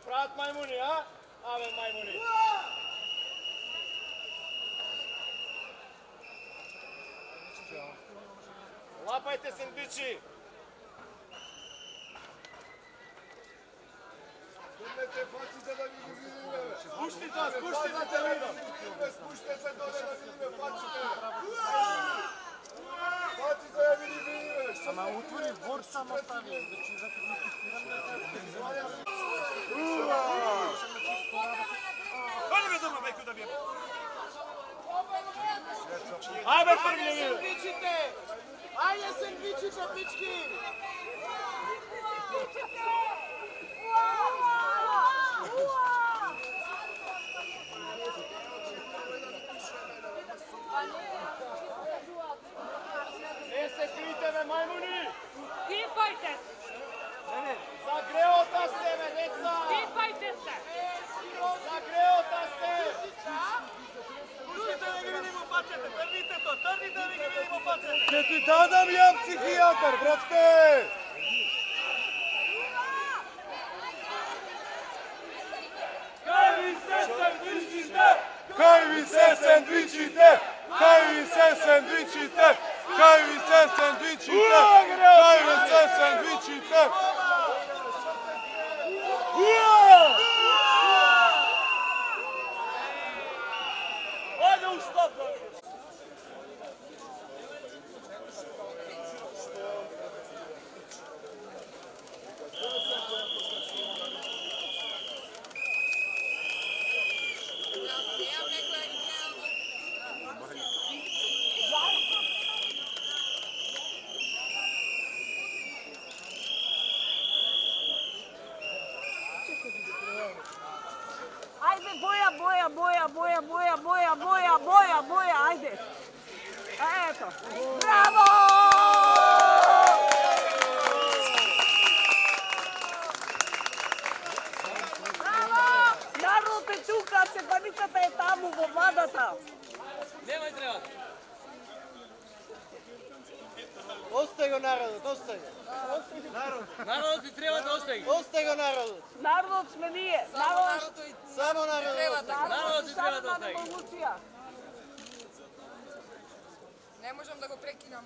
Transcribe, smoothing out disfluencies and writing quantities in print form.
Praat majmuni, a? Ave majmuni. Lapajte sendviči. Dignete facice da vidimo. Spuštite da te vidim. Spuštajte dole da vidimo facite. Facice da vidimo. Ама отвори двор само стави, значи за Hadi be durma bekle da bir. Ajde prvi video. Ajde sendvičite, pički! Ne se krite me majmuni. Kipajte se! Zagreota ste me, deca. Kipajte se! Zagreota ste. Pustite da ga vidimo facete, trnite to, trnite da ga vidimo facete! Ще ти дадам я психиатър, братке! Kaj vi se sendvičite? Kaj vi se sendvičite? Kaj vi se sendvičite? Kaj vi se sendvičite? Kaj vi se sendvičite? Ajde u stop. Ajde, boja, ajde! Eto! Bravo! Bravo! Narod te čuka, se pa nikada je tamo v vladata. Nemoj trebati! Остай го народот, остай го. Народът ти трябва да остане! Остай го народот. Народот сме ние. Народ Само народот. Народот ти трябва да остане! Революција. Не можам да го прекинам.